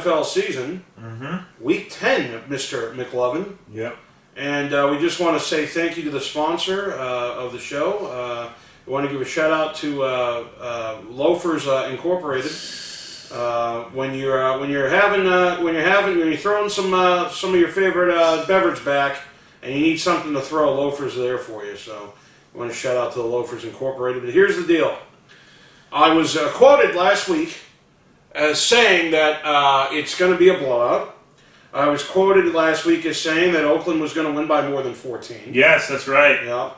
NFL season. Week 10, Mr. Mclovein. Yep. And we just want to say thank you to the sponsor of the show. We want to give a shout out to Loafers Incorporated. When you're throwing some of your favorite beverage back, and you need something to throw, Loafers are there for you. So I want to shout out to the Loafers Incorporated. But here's the deal: I was quoted last week as saying that it's going to be a blowout. I was quoted last week as saying that Oakland was going to win by more than 14. Yes, that's right. Yeah.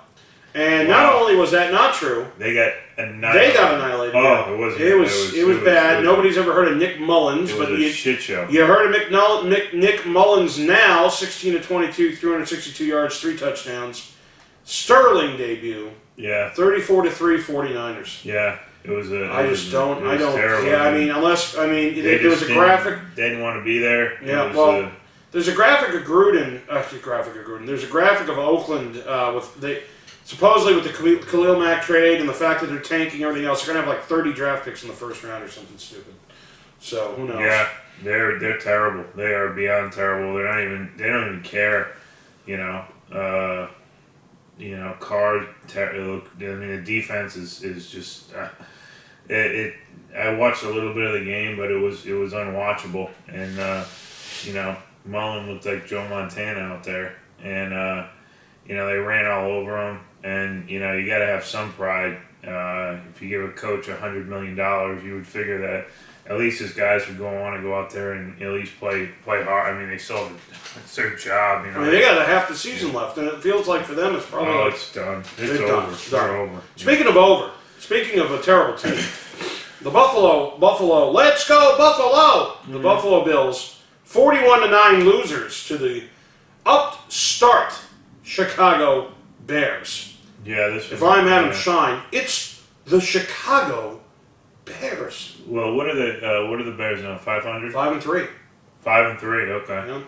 And not only was that not true, they got annihilated. Oh, yeah. It was bad. Nobody's ever heard of Nick Mullins, but a shit show. You heard of Nick Mullins now, 16 of 22, 362 yards, 3 touchdowns. Sterling debut. Yeah. 34-3 49ers. Yeah. It was a. I don't. Terrible. Yeah, there was a graphic. They didn't want to be there. Yeah. There's a graphic of Gruden. There's a graphic of Oakland supposedly with the Khalil Mack trade and the fact that they're tanking everything else. They're gonna have like 30 draft picks in the first round or something stupid. So who knows? Yeah, they're terrible. They are beyond terrible. They don't even care. Carr. The defense is just. I watched a little bit of the game, but it was unwatchable. And Mullen looked like Joe Montana out there, and they ran all over him. And you got to have some pride. If you give a coach $100 million, you would figure that at least his guys would want to go out there and at least play hard. I mean, they still it's their job. They got half the season left, and it feels like for them it's probably it's done. It's over. They're over. Speaking of a terrible team, the Buffalo, let's go Buffalo! The Buffalo Bills, 41-9 losers to the upstart Chicago Bears. Yeah, if I'm Adam Shine, it's the Chicago Bears. Well, what are the Bears now? 500? 5-3. 5-3. Okay. Yeah.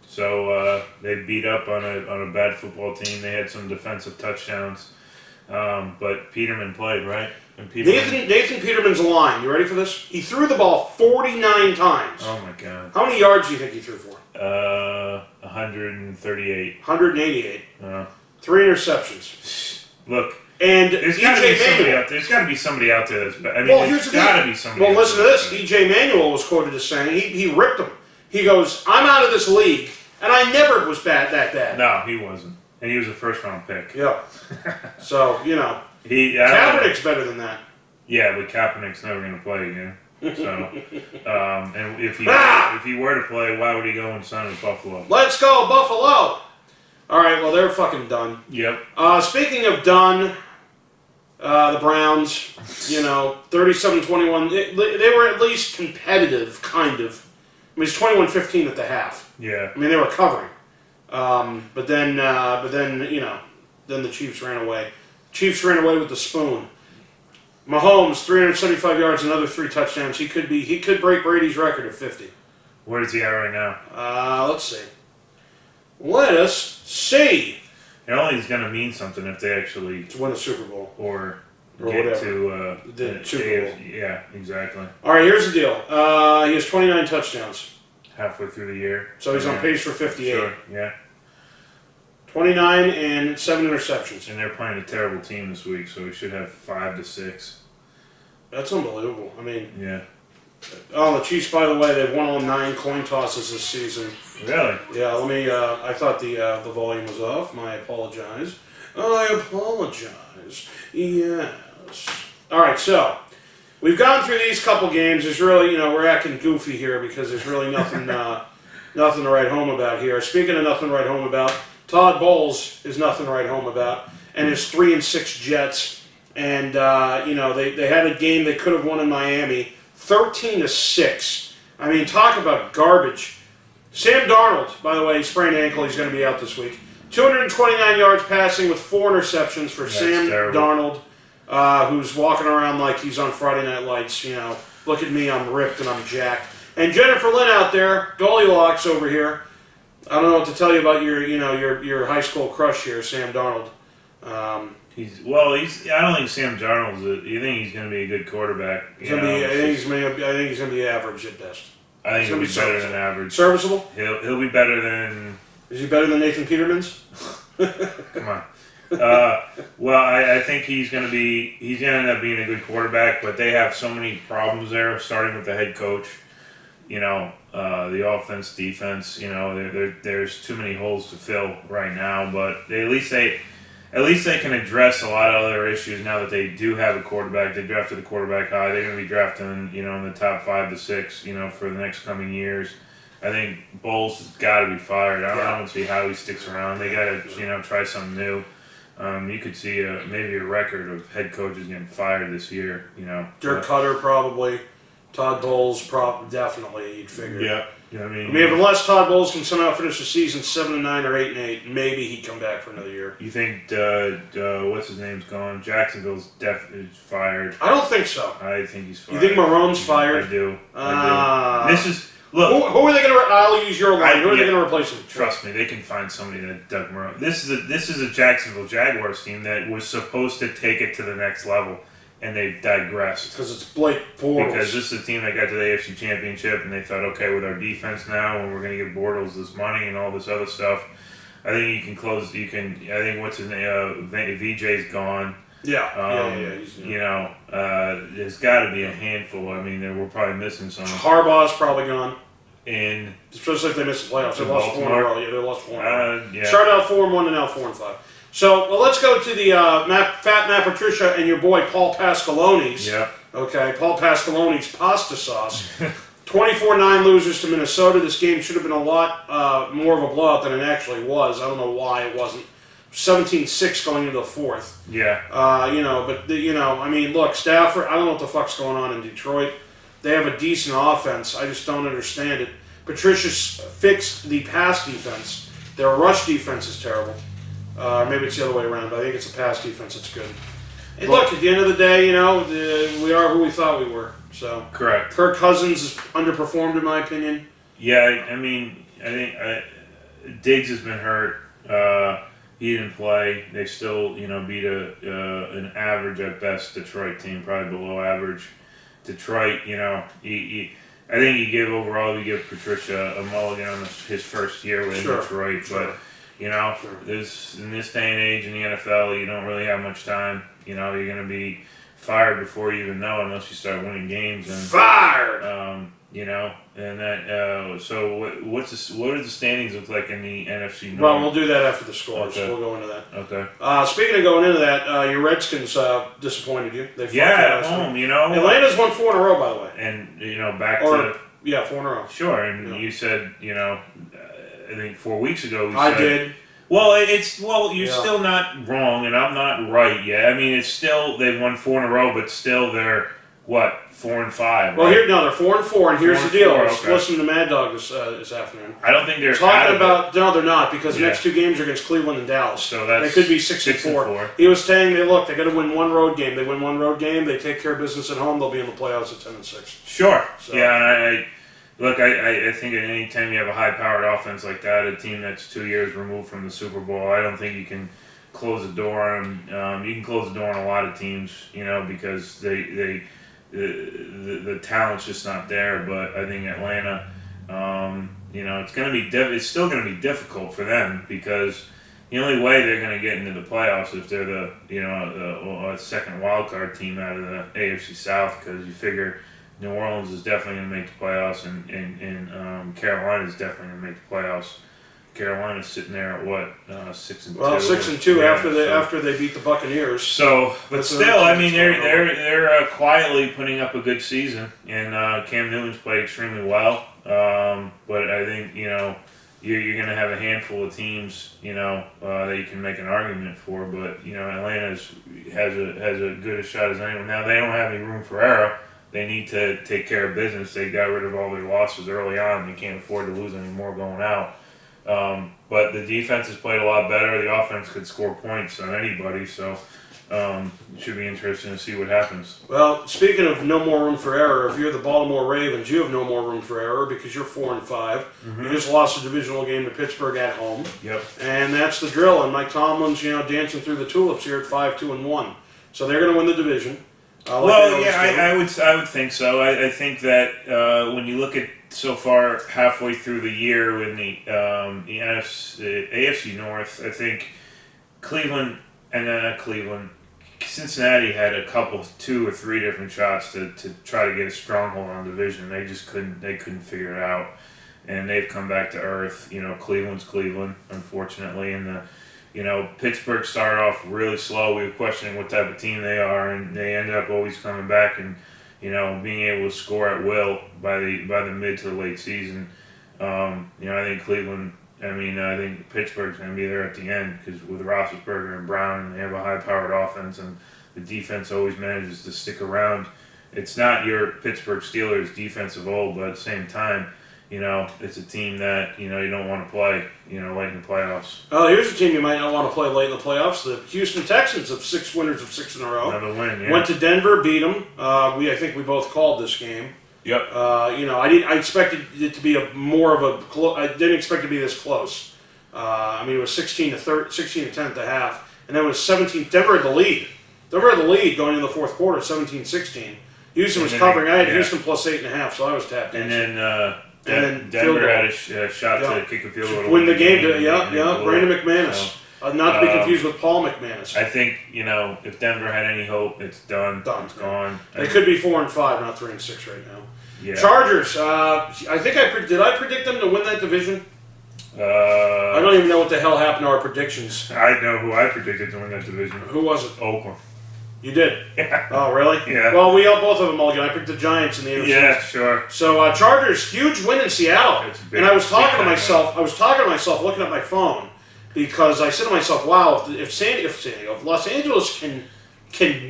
So they beat up on a bad football team. They had some defensive touchdowns, but Peterman played, right? And Nathan Peterman's a line. You ready for this? He threw the ball 49 times. Oh my God! How many yards do you think he threw for? 138. 188. 3 interceptions. Look. And there's got to be somebody out there that's better. I mean, there's got to be somebody. Well, listen to this. E.J. Manuel was quoted as saying he ripped him. He goes, "I'm out of this league, and I never was that bad." No, he wasn't, and he was a first-round pick. Yeah. So Kaepernick's better than that. Yeah, but Kaepernick's never going to play again. So, and if he were to play, why would he go and sign with Buffalo? Let's go Buffalo! All right, well they're fucking done. Yep. Speaking of done. The Browns, 37-21. They were at least competitive, kind of. I mean, it's 21-15 at the half. Yeah. I mean, they were covering. But then the Chiefs ran away. Chiefs ran away with the spoon. Mahomes, 375 yards, another 3 touchdowns. He could break Brady's record of 50. Where is he at right now? Let's see. Let us see. It only is going to mean something if they actually to win a Super Bowl or get whatever. To the Super Bowl. Yeah, exactly. All right, here's the deal. He has 29 touchdowns halfway through the year, so he's on pace for 58. Sure. Yeah. 29 and 7 interceptions. And they're playing a terrible team this week, so he should have 5 to 6. That's unbelievable. I mean, yeah. Oh, the Chiefs, by the way, they've won all 9 coin tosses this season. Really? Yeah, let me, I thought the volume was off. I apologize. Yes. All right, so we've gone through these couple games. There's really, we're acting goofy here because there's really nothing nothing to write home about here. Speaking of nothing to write home about, Todd Bowles is nothing to write home about, and his 3-6 Jets. And, they had a game they could have won in Miami, 13-6. I mean, talk about garbage. Sam Darnold, by the way, he sprained ankle. He's going to be out this week. 229 yards passing with 4 interceptions for Sam Darnold, who's walking around like he's on Friday Night Lights. Look at me, I'm ripped and I'm jacked. And Jennifer Lynn out there, Goldilocks over here. I don't know what to tell you about your high school crush here, Sam Darnold. I don't think Sam Darnold's. You think he's going to be a good quarterback? I think he's going to be average at best. I think he'll be better than average. Serviceable? He'll be better than... Is he better than Nathan Peterman's? Come on. Well, I think he's going to end up being a good quarterback, but they have so many problems there, starting with the head coach. You know, the offense, defense. You know, there's too many holes to fill right now. But at least they can address a lot of other issues now that they do have a quarterback. They drafted the quarterback high. They're going to be drafting, you know, in the top 5 to 6. You know, for the next coming years. I think Bowles has got to be fired. I don't see how he sticks around. They got to, you know, try something new. You could see maybe a record of head coaches getting fired this year. You know, Dirk Cutter probably, Todd Bowles definitely. You'd figure. Yeah, I mean, unless Todd Bowles can somehow finish the season 7-9 or 8-8, maybe he'd come back for another year. You think what's his name's gone? Jacksonville's definitely fired. I don't think so. I think he's fired. You think Marone's fired? I do. This is. Look, who are they going to? I'll use your line. Who are they going to replace him? Trust me, they can find somebody that Doug Marrone. This is a Jacksonville Jaguars team that was supposed to take it to the next level, and they've digressed. Because it's Blake Bortles. Because this is a team that got to the AFC Championship, and they thought, okay, with our defense now, and we're going to give Bortles this money and all this other stuff, I think you can close. I think what's his name? VJ's gone. Yeah. You know, there's got to be a handful. I mean, we're probably missing some. Harbaugh's probably gone. And especially if they miss the playoffs, they lost 4 in a row. Yeah, they lost 4 in a row. Yeah. Started out 4-1 and now 4-5. So let's go to the Fat Matt Patricia and your boy Paul Pasqualone's. Yeah. Okay, Paul Pasqualone's pasta sauce. 24-9 losers to Minnesota. This game should have been a lot more of a blowout than it actually was. I don't know why it wasn't. 17-6 going into the 4th. Yeah. You know, but I mean, look, Stafford. I don't know what the fuck's going on in Detroit. They have a decent offense. I just don't understand it. Patricia's fixed the pass defense. Their rush defense is terrible. Maybe it's the other way around, but I think it's the pass defense that's good. And look, at the end of the day, you know, we are who we thought we were. So correct. Kirk Cousins has underperformed, in my opinion. Yeah, I mean, I think Diggs has been hurt. He didn't play. They still, you know, beat an average at best Detroit team, probably below average. Detroit, you know, I think you give Patricia a mulligan on his first year with Detroit, but you know, in this day and age in the NFL, you don't really have much time. You know, you're going to be fired before you even know, unless you start winning games. And fired. You know, and that. So what do the standings look like in the NFC North? Well, we'll do that after the scores. Okay. We'll go into that. Okay. Speaking of going into that, your Redskins disappointed you. They at home. You know, Atlanta's won 4 in a row, by the way. And you know, to 4 in a row. Sure, and you said, you know, I think 4 weeks ago. I did. Well, you're still not wrong, and I'm not right yet. I mean, it's still they've won 4 in a row, but still they're what 4 and 5. Well, right? they're 4 and 4, and here's the deal. Okay. Listen to Mad Dog this afternoon. I don't think they're talking about. No, they're not, because the next 2 games are against Cleveland and Dallas. So they could be 6 and 4. He was saying they got to win 1 road game. They win 1 road game. They take care of business at home. They'll be in the playoffs at 10 and 6. Sure. So. Yeah, and I think at any time you have a high-powered offense like that, a team that's 2 years removed from the Super Bowl, I don't think you can close the door on. You can close the door on a lot of teams, you know, because the talent's just not there. But I think Atlanta, you know, it's still going to be difficult for them, because the only way they're going to get into the playoffs if they're the second wild card team out of the AFC South, because you figure New Orleans is definitely going to make the playoffs, and Carolina is definitely going to make the playoffs. Carolina's sitting there at what 6-2. Well, 6-2 after they beat the Buccaneers. So, but still, I mean, they're quietly putting up a good season, and Cam Newton's played extremely well. But I think, you know, you're going to have a handful of teams, you know, that you can make an argument for. But you know, Atlanta has a good a shot as anyone. Now they don't have any room for error. They need to take care of business. They got rid of all their losses early on. They can't afford to lose any more going out. But the defense has played a lot better. The offense could score points on anybody, so it should be interesting to see what happens. Well, speaking of no more room for error, if you're the Baltimore Ravens, you have no more room for error because you're 4 and 5. Mm-hmm. You just lost a divisional game to Pittsburgh at home. Yep. And that's the drill. And Mike Tomlin's, you know, dancing through the tulips here at 5-2-1. So they're going to win the division. I would think so. I think that when you look at so far halfway through the year in the AFC North, I think Cleveland and then not Cleveland, Cincinnati had a couple, 2 or 3 different shots to try to get a stronghold on the division. They just couldn't figure it out, and they've come back to earth. You know, Cleveland's Cleveland, unfortunately, and Pittsburgh started off really slow. We were questioning what type of team they are, and they ended up always coming back and being able to score at will by the mid to the late season. I think Cleveland. I think Pittsburgh's going to be there at the end because with Roethlisberger and Brown, and they have a high-powered offense, and the defense always manages to stick around. It's not your Pittsburgh Steelers defense of old, but at the same time, it's a team that you don't want to play, late in the playoffs. Oh, here's a team you might not want to play late in the playoffs: the Houston Texans of 6 winners of 6 in a row. Another win, yeah. Went to Denver, beat them. I think we both called this game. Yep. I expected it to be I didn't expect it to be this close. It was 16 to 10 at the half, and then it was 17. Denver had the lead. Denver had the lead going into the fourth quarter, 17-16. Houston was covering. I had Houston plus 8.5, so I was tapped. And then Denver had a shot to kick a field goal to win the game. Brandon McManus. Not to be confused with Paul McManus. I think, if Denver had any hope, it's done. It's gone. They could be 4-5, not 3-6 right now. Yeah. Chargers. Did I predict them to win that division? I don't even know what the hell happened to our predictions. I know who I predicted to win that division. Who was it? Oakland. You did? Yeah. Oh, really? Yeah. Well, we all both of them all again. I picked the Giants in the NFC. Yeah, sure. So Chargers, huge win in Seattle. And I was talking to myself. Looking at my phone, because I said to myself, "Wow, if Los Angeles can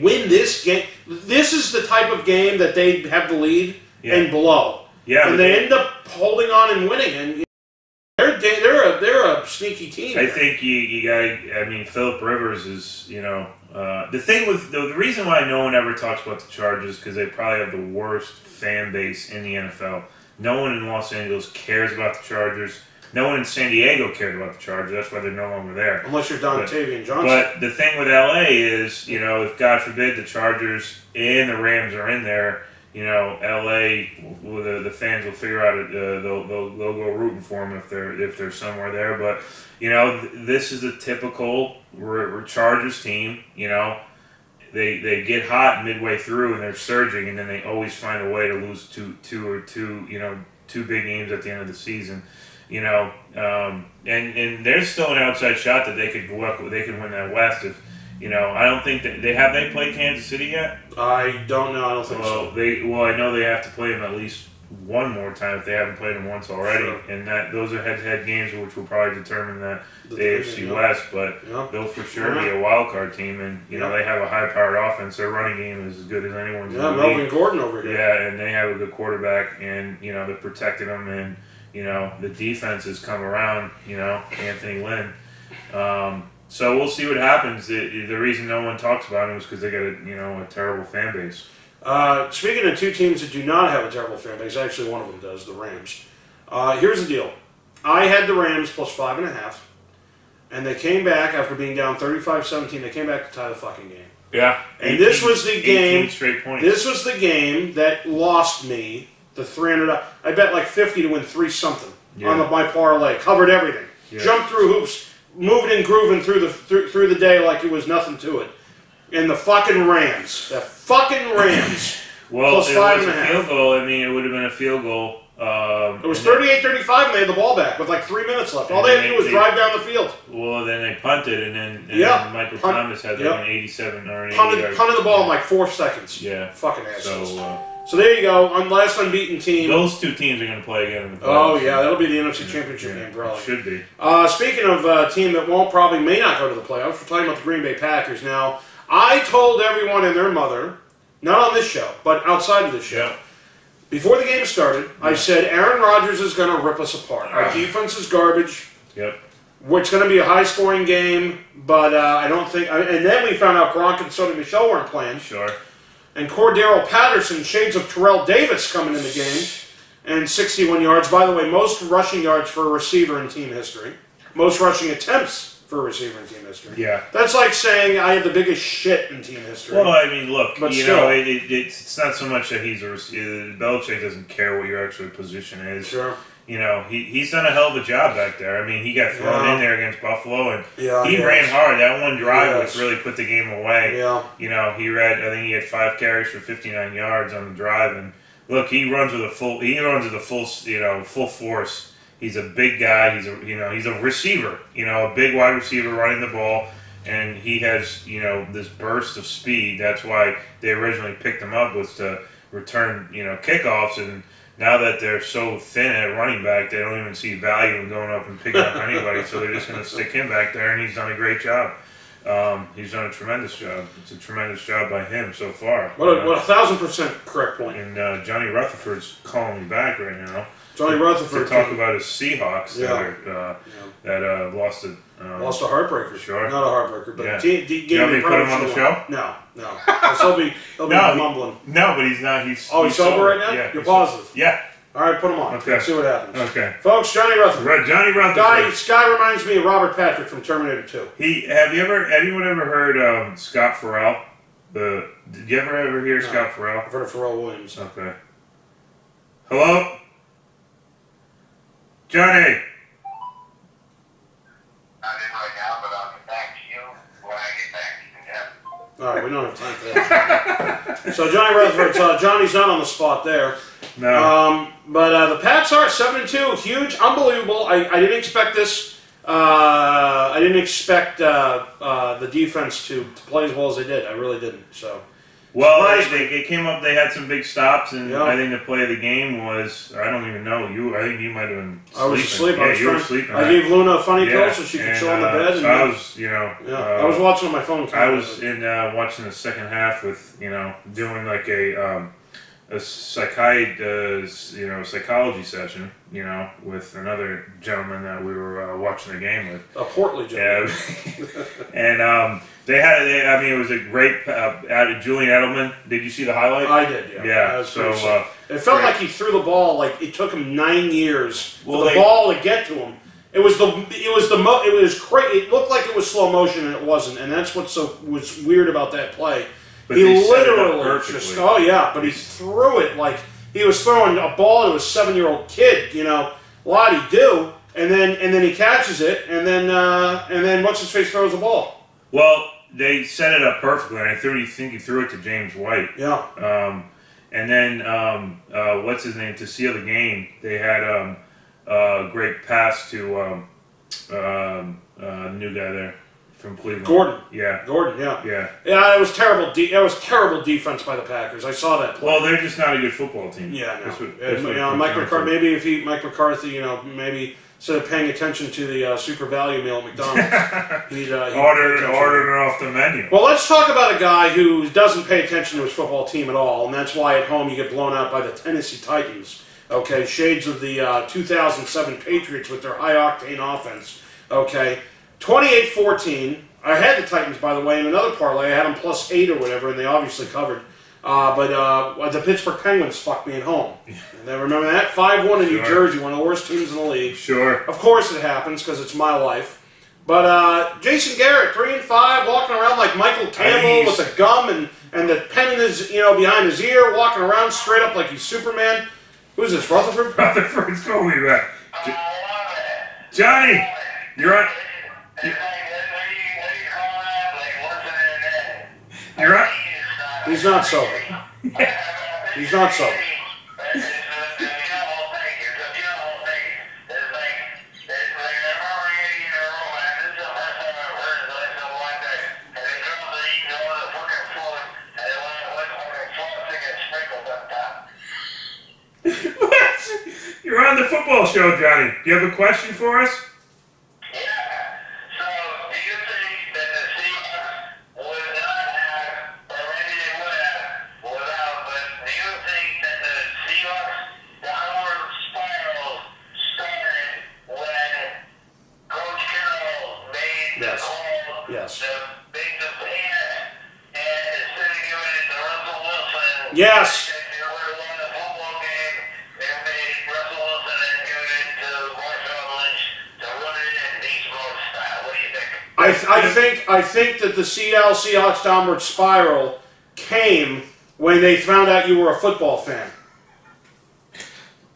win this game, this is the type of game that they have the lead and blow." Yeah, and they end up holding on and winning, and they're a sneaky team. I think you got. Phillip Rivers is the thing with the reason why no one ever talks about the Chargers because they probably have the worst fan base in the NFL. No one in Los Angeles cares about the Chargers. No one in San Diego cared about the Chargers. That's why they're no longer there. Unless you're Dontavian Johnson. But the thing with LA is, if God forbid the Chargers and the Rams are in there, LA, the fans will figure out they'll go rooting for them if they're somewhere there. But this is a typical Chargers team. They get hot midway through and they're surging, and then they always find a way to lose two big games at the end of the season. And there's still an outside shot that they could win that West if. I don't think that they played Kansas City yet. I don't know. I don't think so. I know they have to play them at least one more time if they haven't played them once already, sure. And those are head-to-head games which will probably determine the AFC West. But they'll for sure be a wild card team, and they have a high-powered offense. Their running game is as good as anyone's. Yeah, Melvin Gordon over here. Yeah, and they have a good quarterback, and they're protecting them, and the defense has come around. Anthony Lynn. So we'll see what happens. The reason no one talks about them is because they got a terrible fan base. Speaking of two teams that do not have a terrible fan base, actually one of them does, the Rams. Here's the deal. I had the Rams plus 5.5, and they came back after being down 35-17. They came back to tie the fucking game. Yeah. And this was the game. 18 straight points. This was the game that lost me the 300. I bet like 50 to win 3-something on my parlay. Covered everything. Yeah. Jumped through hoops. Moving and grooving through the day like it was nothing to it. And the fucking Rams. Well, plus it 5.5. was a field goal. It would have been a field goal. It was 38-35 and they had the ball back with like 3 minutes left. All they had to do was drive down the field. Well, then they punted, and then Michael Thomas had like an 87 or an 80 punted the ball in like 4 seconds. Yeah. Fucking assholes. So there you go. Last unbeaten team. Those two teams are going to play again in the playoffs. Oh, yeah. That'll be the NFC Championship game, probably. It should be. Speaking of a team that may not go to the playoffs, we're talking about the Green Bay Packers. Now, I told everyone and their mother, not on this show, but outside of this show, before the game started, I said Aaron Rodgers is going to rip us apart. Our defense is garbage. Yep. It's going to be a high-scoring game, but I don't think... And then we found out Gronk and Sonny Michel weren't playing. Sure. And Cordero Patterson, shades of Terrell Davis coming in the game, and 61 yards. By the way, most rushing yards for a receiver in team history. Most rushing attempts for a receiver in team history. Yeah. That's like saying I have the biggest shit in team history. Well, I mean, look, but you still, know, it's not so much that he's a receiver. Belichick doesn't care what your actual position is. Sure. You know, he's done a hell of a job back there. I mean, he got thrown in there against Buffalo, and he ran hard. That one drive which really put the game away. Yeah. You know, I think he had 5 carries for 59 yards on the drive, and look, he runs with full force. He's a big guy. He's a receiver. You know, a big wide receiver running the ball, and he has this burst of speed. That's why they originally picked him up, was to return kickoffs. And now that they're so thin at running back, they don't even see value in going up and picking up anybody. So they're just going to stick him back there, and he's done a great job. He's done a tremendous job. It's a tremendous job by him so far. What a 1,000% correct point. And Johnny Rutherford's calling me back right now. Johnny Rutherford to talk about his Seahawks that lost a heartbreaker. Sure, not a heartbreaker, but you want me to put him on the show? No. He'll be mumbling. No, but he's not. He's sober right now. Yeah, you're positive. Yeah. All right, put him on. Okay. Let's see what happens. Okay. Folks, Johnny Rutherford. Johnny Rutherford. This guy reminds me of Robert Patrick from Terminator 2. Anyone ever heard Scott Farrell? Did you ever hear Scott Farrell? I've heard of Pharrell Williams. Okay. Hello? Johnny. Not in right now, but I'll get back to you when I get back. Yeah. All right, we don't have time for that. So Johnny Rutherford, Johnny's not on the spot there. No. But the Pats are 7-2, huge, unbelievable. I didn't expect this. I didn't expect the defense to play as well as they did. I really didn't. So. Well, they came up. They had some big stops, and yeah. I think the play of the game was, I don't even know, I think you might have been sleeping. I was asleep. Yeah, you were sleeping. I gave Luna a funny pill so she could chill on the bed. So I was, I was watching on my phone. I was watching the second half with, doing like a psychology session, with another gentleman that we were watching the game with. A portly gentleman. Yeah. And it was a great Julian Edelman. Did you see the highlight? I did, yeah. Yeah. So it felt like he threw the ball like it took him 9 years for the ball to get to him. It was great. It looked like it was slow motion, and it wasn't. And that's what was weird about that play. But he literally just but he threw it like he was throwing a ball to a 7-year-old kid. What'd he do? And then he catches it, and then what's his face throws the ball. Well, they set it up perfectly, and I think he threw it to James White. Yeah. And then what's his name, to seal the game? They had a great pass to the new guy there from Cleveland. Gordon. Yeah. Gordon. Yeah. Yeah. Yeah. It was terrible. It was terrible defense by the Packers. I saw that play. Well, they're just not a good football team. Yeah. No. Mike McCarthy. Maybe if Mike McCarthy, maybe instead of paying attention to the super value meal at McDonald's, he'd order it off the menu. Well, let's talk about a guy who doesn't pay attention to his football team at all, and that's why at home you get blown out by the Tennessee Titans. Okay, shades of the 2007 Patriots with their high-octane offense. Okay, 28-14. I had the Titans, by the way, in another parlay. I had them +8 or whatever, and they obviously covered. But the Pittsburgh Penguins fucked me at home. And I remember that? 5-1 in New Jersey, one of the worst teams in the league. Sure. Of course it happens, because it's my life. But Jason Garrett, 3-5, walking around like Michael Campbell with the gum and the pen in his, behind his ear, walking around straight up like he's Superman. Who's this, Rutherford? Rutherford's calling me back. Johnny, you're on. You're on. He's not sober. He's not sober. You're on the football show, Johnny. Do you have a question for us? Yes. I think that the Seattle Seahawks downward spiral came when they found out you were a football fan.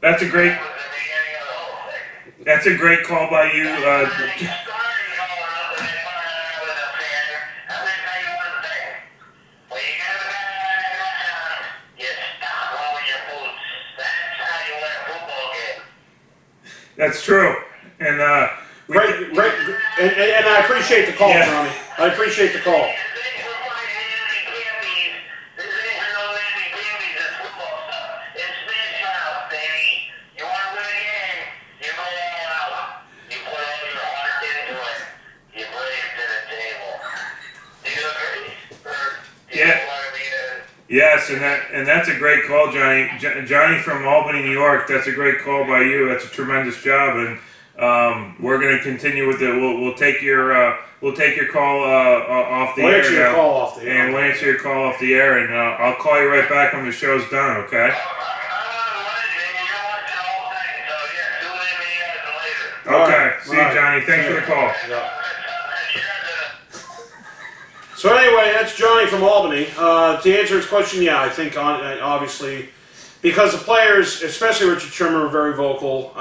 That's a great call by you. That's true, and Great, and I appreciate the call, Johnny. I appreciate the call. Yes, and that's a great call, Johnny. Johnny from Albany, New York. That's a great call by you. That's a tremendous job, and we're going to continue with it. We'll take your call off the air. We'll answer your call off the air. And we'll answer your call off the air, and I'll call you right back when the show's done. Okay. Okay. See you, Johnny. Thanks for the call. Yeah. So anyway, that's Johnny from Albany. To answer his question, yeah, I think obviously because the players, especially Richard Sherman, were very vocal,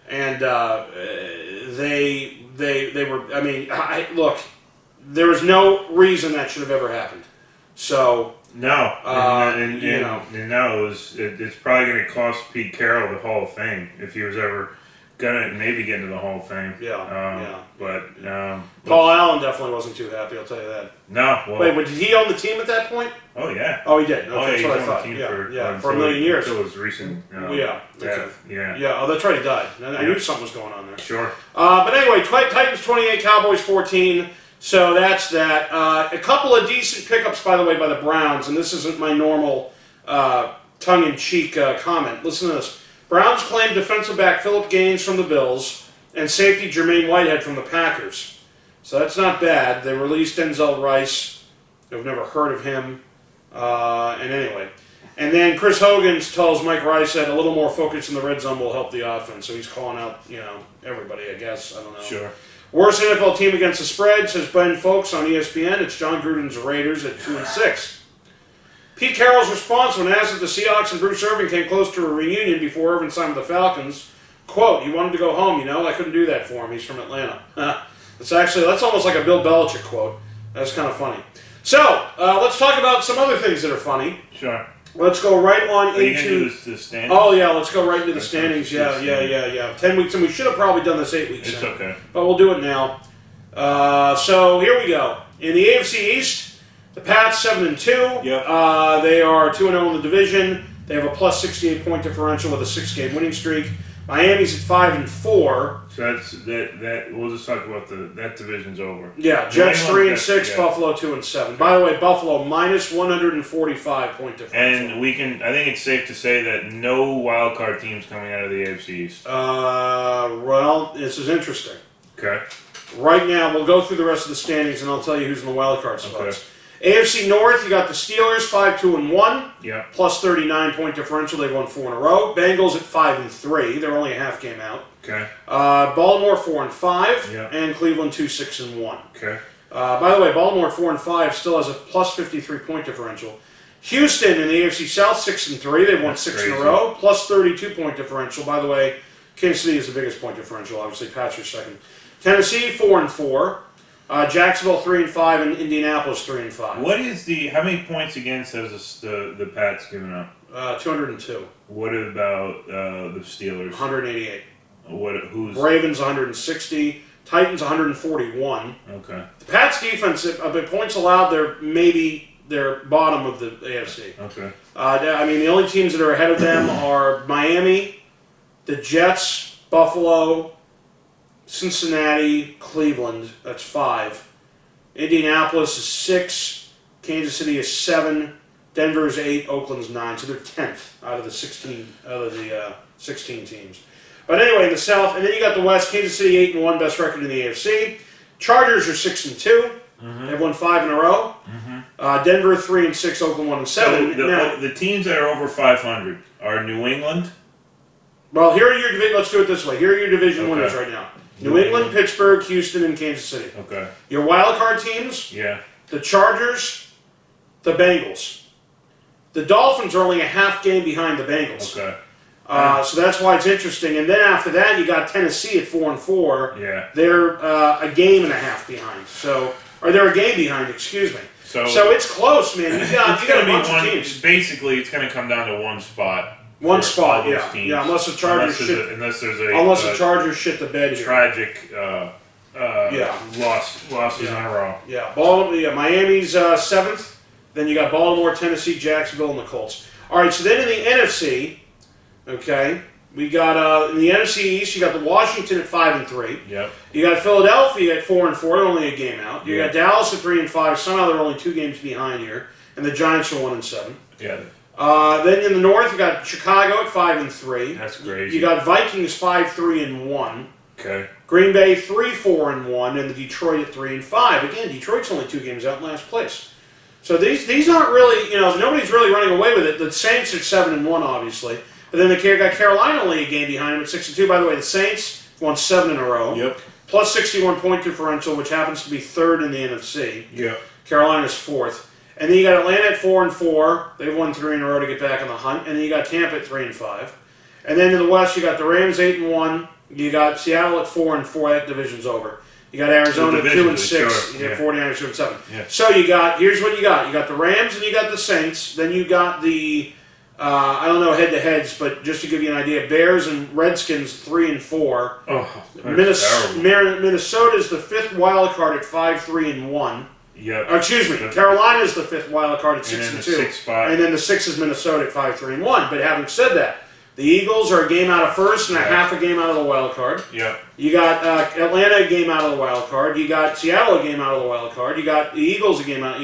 and they were. I mean, look, there was no reason that should have ever happened. So no, no, it's probably going to cost Pete Carroll the Hall of Fame if he was ever gonna maybe get into the Hall of Fame. But Paul Allen definitely wasn't too happy. I'll tell you that. No. Well, wait, did he own the team at that point? Oh yeah. Oh, he did. Okay, oh, yeah, that's what I thought. For a million years. Until his recent. Okay. Yeah. Oh, that's right. He died. I knew something was going on there. Sure. But anyway, Titans 28, Cowboys 14. So that's that. A couple of decent pickups, by the way, by the Browns, and this isn't my normal tongue-in-cheek comment. Listen to this. Browns claimed defensive back Philip Gaines from the Bills and safety Jermaine Whitehead from the Packers. So that's not bad. They released Denzel Rice. I've never heard of him. And anyway. And then Chris Hogan tells Mike Rice that a little more focus in the red zone will help the offense. So he's calling out, everybody, I guess. I don't know. Sure. Worst NFL team against the spread, says Ben Folks on ESPN. It's John Gruden's Raiders at 2-6. Pete Carroll's response when asked if the Seahawks and Bruce Irvin came close to a reunion before Irvin signed with the Falcons, quote, he wanted to go home, I couldn't do that for him. He's from Atlanta. That's almost like a Bill Belichick quote. That's kind of funny. So, let's talk about some other things that are funny. Sure. Let's go right on into... Are you going to do the standings? Oh, yeah, let's go right into the standings. Yeah. 10 weeks, and we should have probably done this 8 weeks It's okay. But we'll do it now. So, here we go. In the AFC East, the Pats 7-2. Yep. They are 2-0 in the division. They have a plus 68 point differential with a 6-game winning streak. Miami's at 5-4. So that's that. We'll just talk about that division's over. Yeah, Jets 3-6, Buffalo 2-7. By the way, Buffalo minus 145 point differential. And I think it's safe to say that no wild card teams coming out of the AFC East. Well, this is interesting. Okay. Right now, we'll go through the rest of the standings, and I'll tell you who's in the wild card spots. Okay. AFC North, you got the Steelers 5-2-1, yeah, plus 39 point differential. They've won 4 in a row. Bengals at 5-3. They're only a half game out. Okay. Baltimore 4-5, yeah, and Cleveland 2-6-1. Okay. By the way, Baltimore 4-5 still has a plus 53 point differential. Houston in the AFC South 6-3. They've won 6 in a row, plus 32 point differential. By the way, Kansas City is the biggest point differential. Obviously, Pats are second. Tennessee 4-4. Jacksonville 3-5 and Indianapolis 3-5. What is how many points against has the Pats given up? 202. What about the Steelers? 188. Who's Ravens 160. Titans 141. Okay. The Pats defense, by points allowed, they're bottom of the AFC. Okay. I mean, the only teams that are ahead of them are Miami, the Jets, Buffalo, Cincinnati, Cleveland, that's 5. Indianapolis is 6. Kansas City is 7. Denver is 8. Oakland's 9. So they're 10th out of the 16 teams. But anyway, in the South, and then you got the West. Kansas City 8-1, best record in the AFC. Chargers are 6-2. Mm-hmm. They've won 5 in a row. Mm-hmm. Denver 3-6. Oakland 1-7. So the teams that are over 500 are New England. Well, here are your division. Let's do it this way. Here are your division winners right now. New England, Pittsburgh, Houston, and Kansas City. Okay. Your wild card teams, Yeah. the Chargers, the Bengals. The Dolphins are only a half game behind the Bengals. Okay. So that's why it's interesting. And then after that, you got Tennessee at 4-4. Yeah. They're a game and a half behind. Or they're a game behind, excuse me. So it's close, man. You got a bunch of teams. Basically, it's going to come down to one spot. One spot, yeah. Yeah, unless the Chargers unless the Chargers shit the bed here. Tragic losses in a row. Yeah, Baltimore, Miami's 7th. Then you got Baltimore, Tennessee, Jacksonville, and the Colts. All right, so then in the NFC, okay, we got in the NFC East, you got the Washington at 5-3. Yep. You got Philadelphia at 4-4, only a game out. You got Dallas at 3-5. Somehow they're only 2 games behind here, and the Giants are 1-7. Yeah. Then in the North, you got Chicago at 5-3. That's crazy. You got Vikings 5-3-1. Okay. Green Bay 3-4-1, and the Detroit at 3-5. Again, Detroit's only 2 games out in last place. So these aren't really, nobody's really running away with it. The Saints are 7-1, obviously. But then they got Carolina only a game behind them at 6-2. By the way, the Saints won 7 in a row. Yep. Plus 61 point differential, which happens to be 3rd in the NFC. Yep. Carolina's 4th. And then you got Atlanta at 4-4. They've won 3 in a row to get back on the hunt. And then you got Tampa at 3-5. And then in the West, you got the Rams 8-1. You got Seattle at 4-4. That division's over. You got Arizona at 2-6. Sure. You got 49ers 2-7. Yeah. So here's what you got. You got the Rams and you got the Saints. Then you got the I don't know head-to-heads, but just to give you an idea, Bears and Redskins 3-4. Oh, Minnesota's the 5th wild card at 5-3-1. Yep. Or, excuse me, Carolina's the 5th wild card at 6-2. And then the 6th is Minnesota at 5-3-1. But having said that, the Eagles are a game out of first and a half a game out of the wild card. Yep. You got Atlanta a game out of the wild card. You got Seattle a game out of the wild card. You got the Eagles a game out,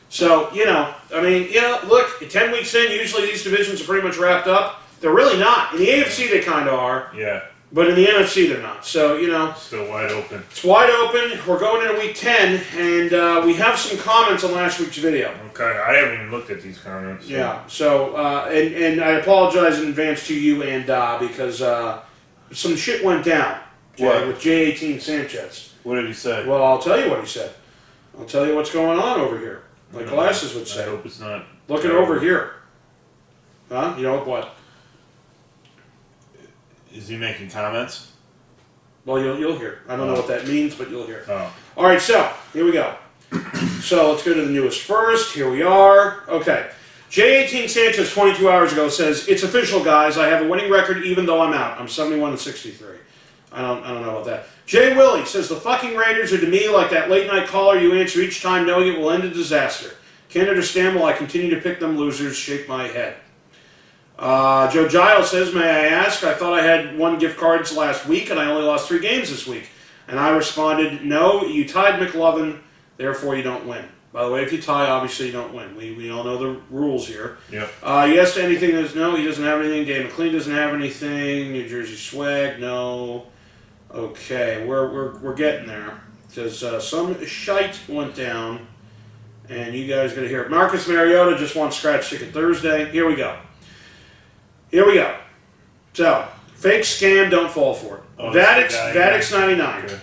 So, look, 10 weeks in, usually these divisions are pretty much wrapped up. They're really not. In the AFC, they kind of are. Yeah. But in the NFC, they're not. So, Still wide open. It's wide open. We're going into week 10, and we have some comments on last week's video. Okay. I haven't even looked at these comments. So. Yeah. So, and I apologize in advance to you and because some shit went down with J18 Sanchez. What did he say? Well, I'll tell you what he said. I'll tell you what's going on over here. Like glasses would say. I hope it's not. Look it over here. Huh? You know what? Is he making comments? Well, you'll hear. I don't know what that means, but you'll hear. Oh. All right, so here we go. So let's go to the newest first. Here we are. Okay. J18 Sanchez 22 hours ago says, "It's official, guys. I have a winning record even though I'm out. I'm 71-63. I don't know about that. Jay Willie says, "The fucking Raiders are to me like that late night caller you answer each time knowing it will end in disaster. Can't understand why I continue to pick them losers. Shake my head." Joe Giles says, "May I ask? I thought I had 1 gift cards last week and I only lost 3 games this week." And I responded, "No, you tied Mclovein, therefore you don't win." By the way, if you tie, obviously you don't win. We all know the rules here. Yep. Yes to anything that's no, he doesn't have anything. Dave McLean doesn't have anything. New Jersey Swag, no. Okay, we're getting there. Because some shite went down, and you guys got to hear it. Marcus Mariota just won Scratch Ticket Thursday. Here we go. So, fake scam, don't fall for it. Oh, Vadix 99. Okay.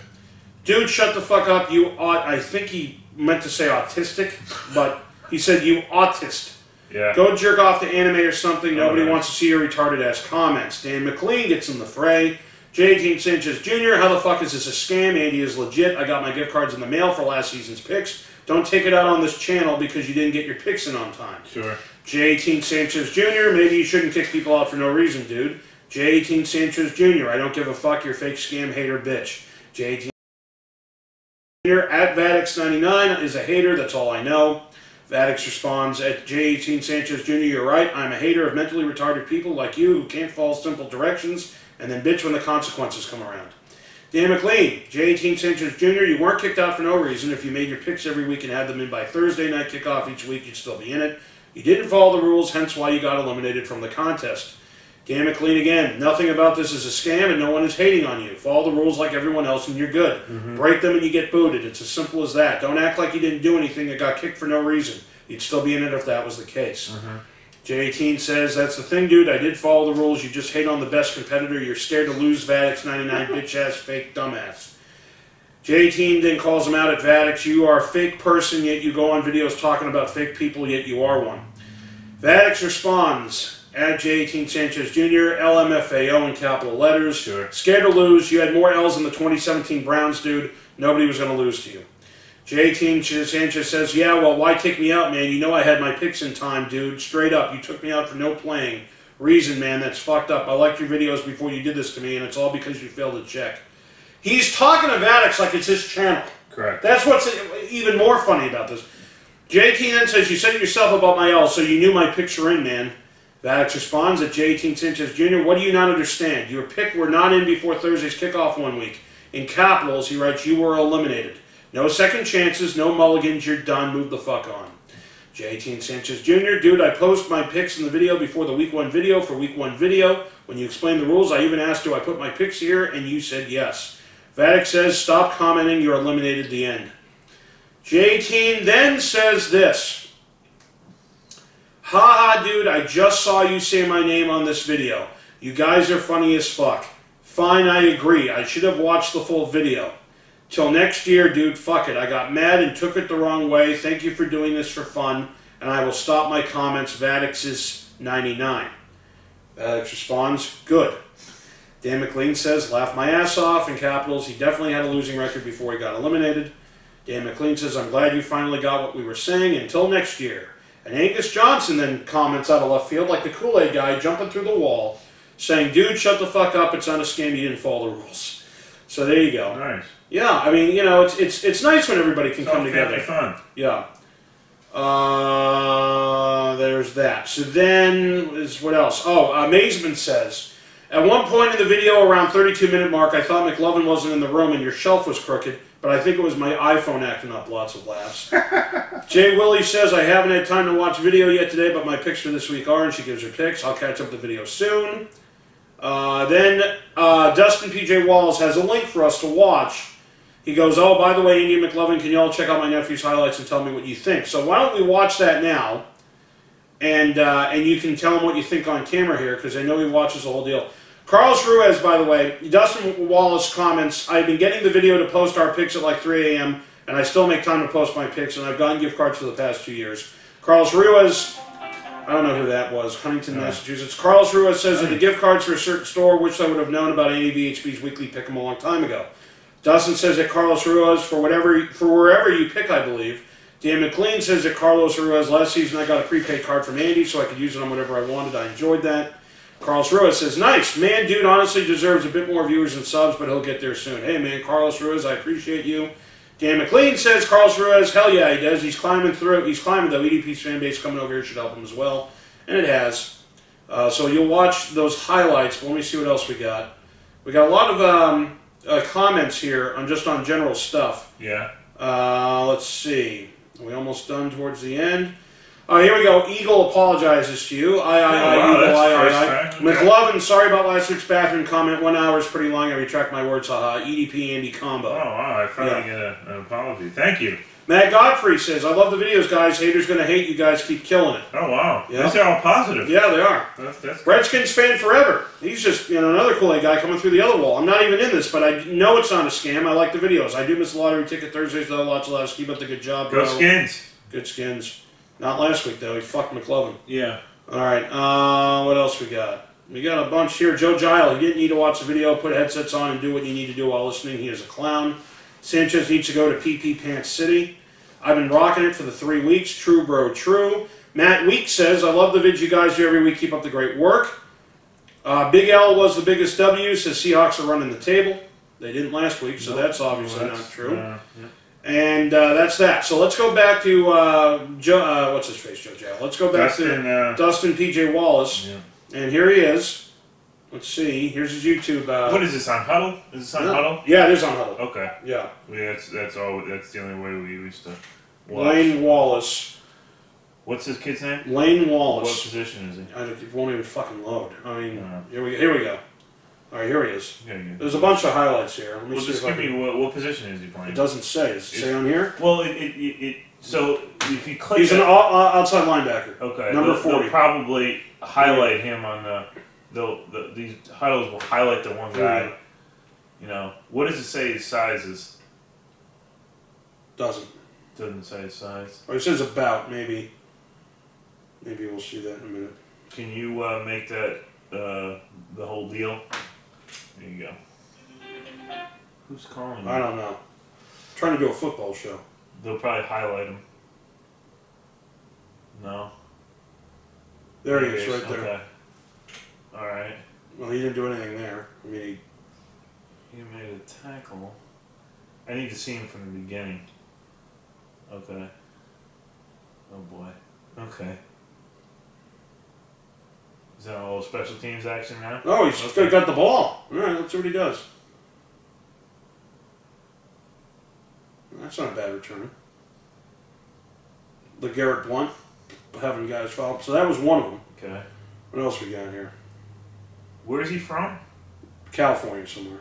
Dude, shut the fuck up. You ought. I think he meant to say autistic, but he said you autist. Yeah. Go jerk off to anime or something. Nobody wants to see your retarded ass comments. Dan McLean gets in the fray. J18 Sanchez Jr., how the fuck is this a scam? Andy is legit. I got my gift cards in the mail for last season's picks. Don't take it out on this channel because you didn't get your picks in on time. Sure. J18 Sanchez Jr., maybe you shouldn't kick people out for no reason, dude. J18 Sanchez Jr., I don't give a fuck, you're fake scam hater bitch. J18 Jr. at Vadix99 is a hater, that's all I know. Vadix responds at J18 Sanchez Jr., you're right, I'm a hater of mentally retarded people like you who can't follow simple directions and then bitch when the consequences come around. Dan McLean, J18 Sanchez Jr., you weren't kicked out for no reason. If you made your picks every week and had them in by Thursday night kickoff each week, you'd still be in it. You didn't follow the rules, hence why you got eliminated from the contest. Dan McLean again, nothing about this is a scam and no one is hating on you. Follow the rules like everyone else and you're good. Break them and you get booted. It's as simple as that. Don't act like you didn't do anything and got kicked for no reason. You'd still be in it if that was the case. J18 says, that's the thing, dude. I did follow the rules. You just hate on the best competitor. You're scared to lose Vadix 99, bitch-ass, fake dumbass. J18 then calls him out at Vadix. You are a fake person, yet you go on videos talking about fake people, yet you are one. Vadix responds, at J18 Sanchez Jr., LMFAO in capital letters. Sure. Scared to lose. You had more L's than the 2017 Browns, dude. Nobody was going to lose to you. J18 Sanchez says, yeah, well, why kick me out, man? You know I had my picks in time, dude. Straight up, you took me out for no playing. Reason, man, that's fucked up. I liked your videos before you did this to me, and it's all because you failed to check. He's talking to Vadix like it's his channel. Correct. That's what's even more funny about this. J18 then says, you said it yourself about my L, so you knew my picks were in, man. Vadix responds at J18 Sanchez Jr., what do you not understand? Your pick were not in before Thursday's kickoff 1 week. In capitals, he writes, you were eliminated. No second chances, no mulligans, you're done, move the fuck on. J18 Sanchez Jr., dude, I post my picks in the video before the week 1 video for week 1 video. When you explained the rules, I even asked, do I put my picks here? And you said yes. Vadix says, stop commenting, you're eliminated at the end. J18 then says this. Haha, dude, I just saw you say my name on this video. You guys are funny as fuck. Fine, I agree. I should have watched the full video. Till next year, dude, fuck it. I got mad and took it the wrong way. Thank you for doing this for fun, and I will stop my comments. Vadix is 99. Vadix responds, good. Dan McLean says, laugh my ass off, in capitals. He definitely had a losing record before he got eliminated. Dan McLean says, I'm glad you finally got what we were saying. Until next year. And Angus Johnson then comments out of left field like the Kool-Aid guy jumping through the wall, saying, dude, shut the fuck up. It's not a scam. You didn't follow the rules. So there you go. Nice. Yeah, I mean, you know, it's nice when everybody can come together. It's fun. Yeah. There's that. So then, what else? Oh, Amazement says, at one point in the video, around 32-minute mark, I thought Mclovein wasn't in the room and your shelf was crooked, but I think it was my iPhone acting up. Lots of laughs. Jay Willie says, I haven't had time to watch video yet today, but my picks for this week are, and she gives her picks. I'll catch up the video soon. Then Dustin P.J. Walls has a link for us to watch. He goes, oh, by the way, Indy Mclovein, can you all check out my nephew's highlights and tell me what you think? So why don't we watch that now, and you can tell him what you think on camera here, because I know he watches the whole deal. Carlos Ruiz, by the way, Dustin Wallace comments, I've been getting the video to post our picks at like 3 a.m., and I still make time to post my picks, and I've gotten gift cards for the past 2 years. Carlos Ruiz, I don't know who that was, Huntington, Massachusetts. Carlos Ruiz says that the gift cards for a certain store, which I would have known about AVHB's weekly pick 'em a long time ago. Dustin says that Carlos Ruiz, for wherever you pick, I believe. Dan McLean says that Carlos Ruiz, last season I got a prepaid card from Andy so I could use it on whatever I wanted. I enjoyed that. Carlos Ruiz says, nice. Man, dude honestly deserves a bit more viewers and subs, but he'll get there soon. Hey, man, Carlos Ruiz, I appreciate you. Dan McLean says, Carlos Ruiz, hell yeah, he does. He's climbing through. He's climbing, though. EDP's fan base coming over here should help him as well. And it has. So you'll watch those highlights, but let me see what else we got. We got a lot of comments here on just on general stuff. Yeah. Let's see. Are we almost done towards the end? Here we go. Eagle apologizes to you. Eagle, Mclovein, sorry about last week's bathroom comment. 1 hour is pretty long. I retract my words. Haha. EDP Andy combo. Oh, wow. I finally get an apology. Thank you. Matt Godfrey says, I love the videos, guys. Haters gonna hate. You guys keep killing it. Oh, wow. Yeah. These are all positive. Yeah, they are. That's Redskins fan forever. He's just, another Kool-Aid guy coming through the other wall. I'm not even in this, but I know it's not a scam. I like the videos. I do miss the lottery ticket Thursdays, though. Lots of laughs. Keep up the good job, bro. Go Skins. Good Skins. Not last week, though. He fucked Mclovein. Yeah. All right. What else we got? We got a bunch here. Joe Gile, he didn't need to watch the video. Put headsets on and do what you need to do while listening. He is a clown. Sanchez needs to go to PP Pants City. I've been rocking it for the 3 weeks. True, bro, true. Matt Week says, I love the vids you guys do every week. Keep up the great work. Big L was the biggest W. Says Seahawks are running the table. They didn't last week, so that's obviously not true. Yeah. And that's that. So let's go back to Joe. What's his face, Joe Jal? Let's go back to Dustin P.J. Wallace. Yeah. And here he is. Let's see. Here's his YouTube. What is this on Huddle? Is this on Huddle? Yeah, it is on Huddle. Okay. Yeah. That's all. That's the only way we used to watch. Lane Wallace. What's his kid's name? Lane Wallace. What position is he? It won't even fucking load. I mean, here we go. All right, here he is. Yeah, yeah. There's a bunch of highlights here. Let me Well, see just if I give can... me what position is he playing? It doesn't say. Does it say on here? Well, so if you click, He's an outside linebacker. okay, number they'll 40. probably highlight him on these titles will highlight the one guy. You know, what does it say his size is? Doesn't say his size. Or it says about, maybe. Maybe we'll see that in a minute. Can you make that the whole deal? There you go. Who's calling you? I don't know. I'm trying to do a football show. They'll probably highlight him. No. There he is, right there. Okay. All right. Well, he didn't do anything there. I mean, He made a tackle. I need to see him from the beginning. Okay. Oh boy. Okay. Is that all special teams action now? Oh, he's got the ball. All right, let's see what he does. That's not a bad return. The Garrett Blunt having guys foul. So that was one of them. Okay. What else we got here? Where is he from? California somewhere.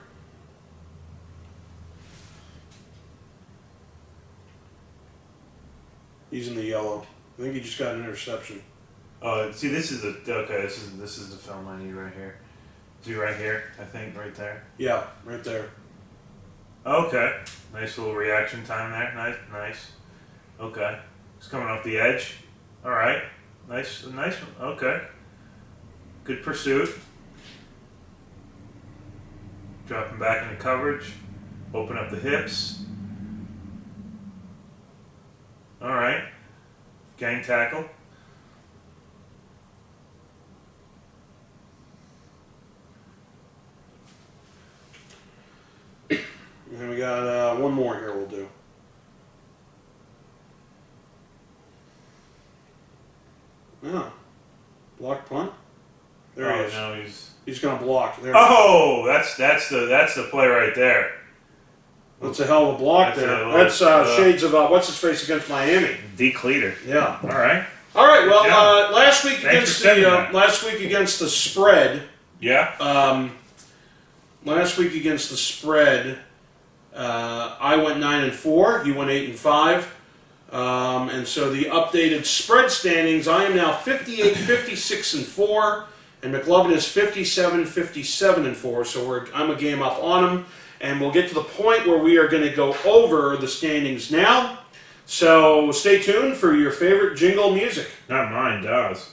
He's in the yellow. I think he just got an interception. See, this is this is the film I need right here. Is he right here? I think right there. Yeah, right there. Okay. Nice little reaction time there. Nice. Okay. He's coming off the edge. All right. Nice one. Okay. Good pursuit. Dropping back into coverage. Open up the hips. All right. Gang tackle. And then we got one more here we'll do. Oh. Block punt? There he is. No, He's going to block. There. Oh, that's the play right there. That's a hell of a block there. That's shades of what's his face against Miami. Decleater. Yeah. All right. All right. Well, Yeah. last week against the spread. Yeah. Last week against the spread, I went 9-4. You went 8-5. And so the updated spread standings, I am now 58, 56-4, and Mclovein is 57, 57-4. So I'm a game up on him. And we'll get to the point where we are going to go over the standings now. So stay tuned for your favorite jingle music. Not mine, Dawes.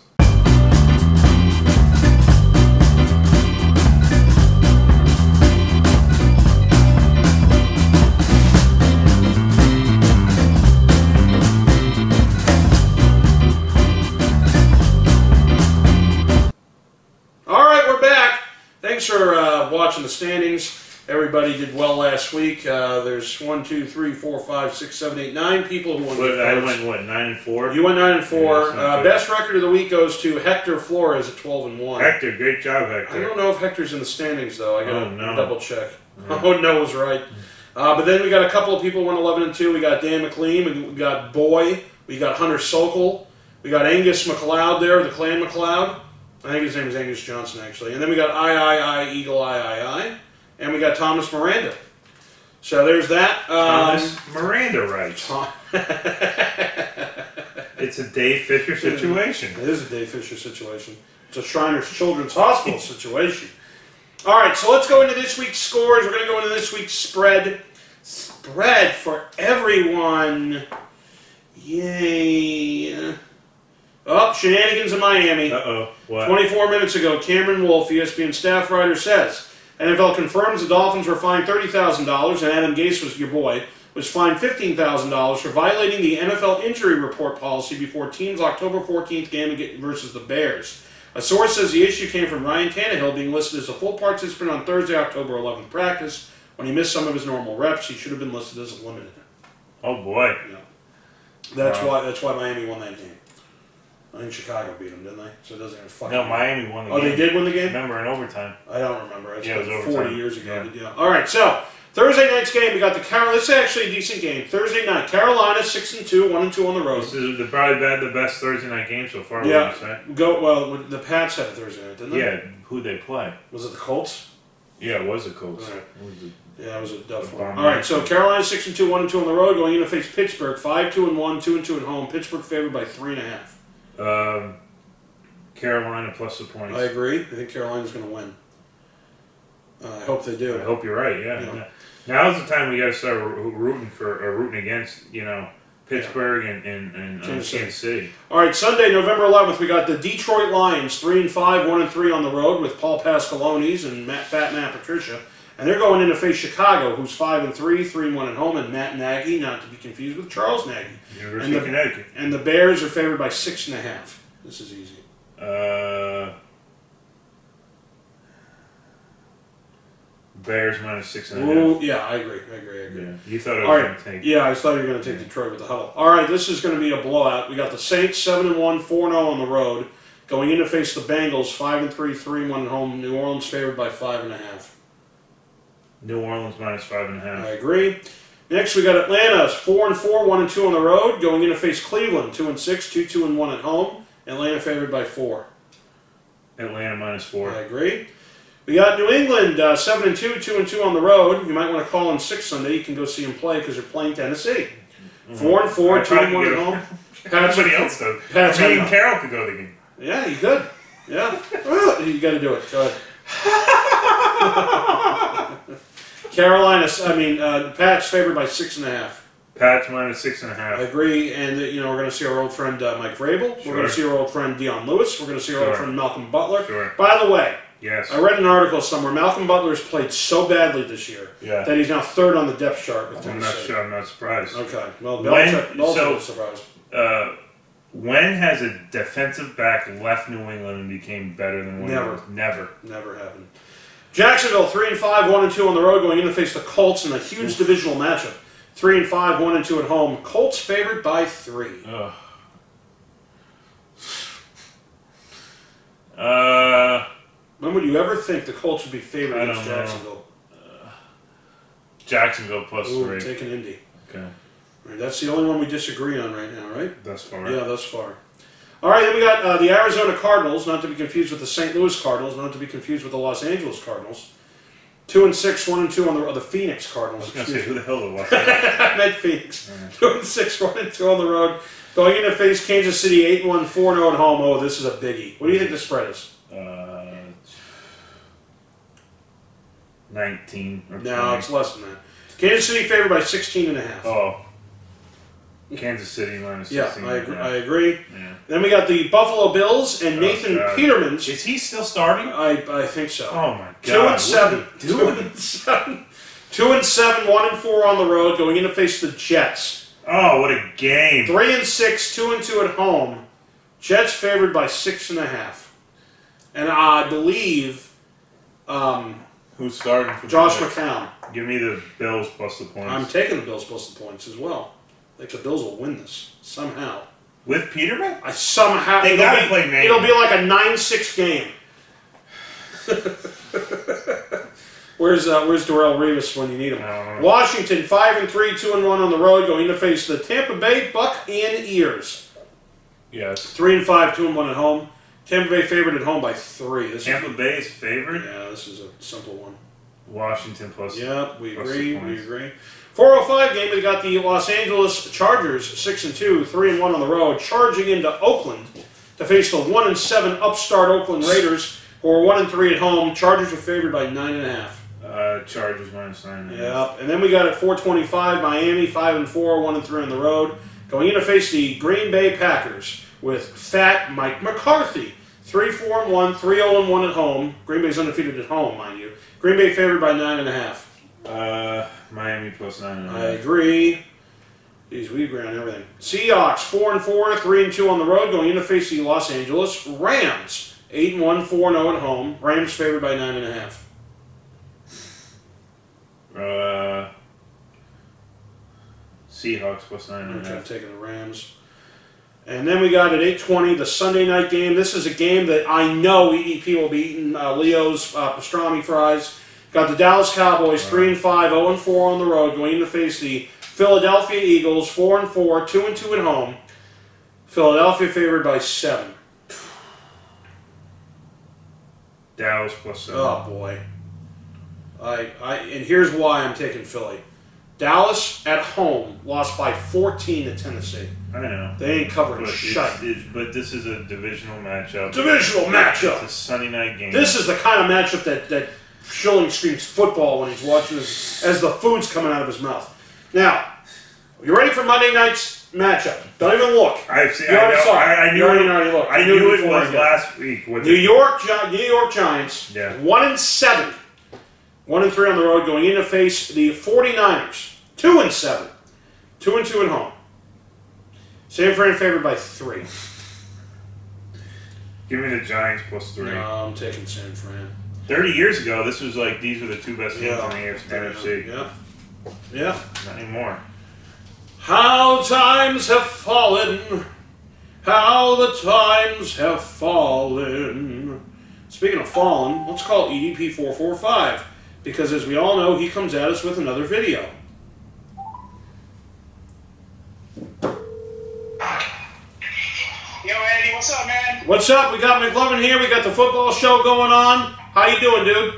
All right, we're back. Thanks for watching the standings. Everybody did well last week. There's 1, 2, 3, 4, 5, 6, 7, 8, 9 people who won. I went 9-4. You went 9-4. Yeah, best record of the week goes to Hector Flores at 12-1. Hector, great job, Hector. I don't know if Hector's in the standings though. I gotta no. double check. Oh, no was right. But then we got a couple of people who went 11-2. We got Dan McLean. We got Boy. We got Hunter Sokol. We got Angus McLeod there, the Clan McLeod. I think his name is Angus Johnson actually. And then we got Eagle I. And we got Thomas Miranda. So there's that. Thomas Miranda writes. It's a Dave Fisher situation. It is a Dave Fisher situation. It's a Shriners Children's Hospital situation. All right, so let's go into this week's scores. We're going to go into this week's spread. Spread for everyone. Yay. Oh, shenanigans in Miami. Uh-oh. What? 24 minutes ago, Cameron Wolfe, ESPN staff writer, says, NFL confirms the Dolphins were fined $30,000, and Adam Gase, was your boy, was fined $15,000 for violating the NFL injury report policy before team's October 14th game versus the Bears. A source says the issue came from Ryan Tannehill being listed as a full participant on Thursday, October 11th practice. When he missed some of his normal reps, he should have been listed as a limited. Oh, boy. Yeah. That's why Miami won that game. I think Chicago beat them, didn't they? So it doesn't even fucking No, Miami won the game. Oh, they did win the game? Remember, in overtime. I don't remember. It's Yeah, it was like overtime. 40 years ago. Yeah. All right, so Thursday night's game, we got the Carolina. This is actually a decent game. Thursday night, Carolina 6-2, 1-2 on the road. This is probably the best Thursday night game so far. Yeah. Well, the Pats had a Thursday night, didn't they? Yeah, who'd they play? Was it the Colts? Yeah, it was the Colts. All right. It was Yeah, it was a tough one. bomb. All right, so Carolina 6-2, 1-2 on the road, going in to face Pittsburgh 5-2-1, 2-2 at home. Pittsburgh favored by 3.5. Carolina plus the points. I agree. I think Carolina's going to win. I hope they do. I hope you're right. Yeah. Now's the time we got to start rooting against Pittsburgh and Kansas City. All right, Sunday, November 11th, we got the Detroit Lions 3-5, 1-3 on the road with Paul Pasqualone's and Fat Matt Patricia. And they're going in to face Chicago, who's 5-3, 3-1 at home, and Matt Nagy, not to be confused with Charles Nagy. University of Connecticut. And the Bears are favored by 6.5. This is easy. Bears minus 6.5. Ooh, yeah, I agree. Yeah. You thought I All was right. going to take. Yeah, I thought you were going to take Detroit with the huddle. All right, this is going to be a blowout. We got the Saints 7-1, 4-0 on the road, going in to face the Bengals 5-3, 3-1 at home. New Orleans favored by 5.5. New Orleans minus 5.5. I agree. Next, we got Atlanta 4-4, 1-2 on the road, going in to face Cleveland 2-6, 2-1 at home. Atlanta favored by 4. Atlanta minus 4. I agree. We got New England 7-2, 2-2 on the road. You might want to call in 6 Sunday. You can go see them play because they're playing Tennessee. 4-4, 2-1 at home. Everybody else does. Pat's Me and Carol could go to the game. Yeah, you could. Yeah. Well, you got to do it. Go ahead. Carolina, Pats favored by 6.5. Pats minus I 6.5. agree, and we're going to see our old friend Mike Vrabel. Sure. We're going to see our old friend Dion Lewis. We're going to see our old friend Malcolm Butler. Sure. By the way, Yes. I read an article somewhere. Malcolm Butler's played so badly this year that he's now 3rd on the depth chart with I'm Tennessee. not sure. I'm not surprised. Okay. Well, Belichick is surprised. When has a defensive back left New England and became better than one? Never happened. Jacksonville 3-5, 1-2 on the road, going in to face the Colts in a huge divisional matchup. 3-5, 1-2 at home. Colts favored by 3. When would you ever think the Colts would be favored against Jacksonville? Jacksonville plus 3. Taking Indy. Okay. Right, that's the only one we disagree on right now, right? Thus far. Yeah, thus far. All right, then we got the Arizona Cardinals, not to be confused with the St. Louis Cardinals, not to be confused with the Los Angeles Cardinals. 2-6, 1-2 on the Phoenix Cardinals. I was going to say, who the hell was I meant Phoenix. 2-6, 1-2 on the road. Going in to face Kansas City 8-1, 4-0 at home. Oh, this is a biggie. What do you think the spread is? 19 or 20. No, it's less than that. Kansas City favored by 16.5. Oh. Kansas City minus 16. Yeah, I agree. Yeah. Then we got the Buffalo Bills and Nathan Peterman's. Is he still starting? I think so. Oh my God! 2-7, 2-7, 1-4 on the road, going in to face the Jets. Oh, what a game! 3-6, 2-2 at home. Jets favored by 6.5, and I believe who's starting for Josh McCown. Give me the Bills plus the points. I'm taking the Bills plus the points as well. I think the Bills will win this somehow. With Peterman? They gotta play Nate. It'll be like a 9-6 game. Where's Darrelle Revis when you need him? Washington 5-3, 2-1 on the road, going to face the Tampa Bay Buccaneers. Yes. 3-5, 2-1 at home. Tampa Bay favored at home by 3. Tampa Bay is favored? Yeah, this is a simple one. Washington plus. Yeah, we agree. We agree. 4:05 game. We got the Los Angeles Chargers 6-2, 3-1 on the road, charging into Oakland to face the 1-7 upstart Oakland Raiders, who are 1-3 at home. Chargers are favored by 9.5. Chargers minus 9.5. Yeah, and then we got at 4:25 Miami 5-4, 1-3 on the road, going in to face the Green Bay Packers with fat Mike McCarthy. 3-4-1, 3-0-1 at home. Green Bay's undefeated at home, mind you. Green Bay favored by 9.5. Miami plus 9.5. I agree. Jeez, we agree on everything. Seahawks 4-4, 3-2 on the road, going in to face the Los Angeles Rams. 8-1, 4-0 at home. Rams favored by 9.5. Seahawks plus 9.5. I'm taking the Rams. And then we got at 8:20 the Sunday night game. This is a game that I know EDP will be eating Leo's pastrami fries. Got the Dallas Cowboys 3-5, 0-4 on the road, going in to face the Philadelphia Eagles 4-4, 2-2 at home. Philadelphia favored by 7. Dallas plus 7. Oh boy. And here's why I'm taking Philly. Dallas at home lost by 14 to Tennessee. I know. They ain't covering shut. But this is a divisional matchup. Divisional matchup. It's a Sunday night game. This is the kind of matchup that Schilling screams football when he's watching this, as the food's coming out of his mouth. Now, you ready for Monday night's matchup? Don't even look. I knew it was last week. New York Giants. Yeah. 1-7. 1-3 on the road, going in to face the 49ers. 2-7. 2-2 at home. San Fran favored by 3. Give me the Giants +3. No, I'm taking San Fran. 30 years ago, this was like these were the two best teams in the NFC. Yeah. Not anymore. How times have fallen. How the times have fallen. Speaking of fallen, let's call EDP445. Because as we all know, he comes at us with another video. Yo, Andy, what's up, man? What's up? We got Mclovein here. We got the football show going on. How you doing, dude?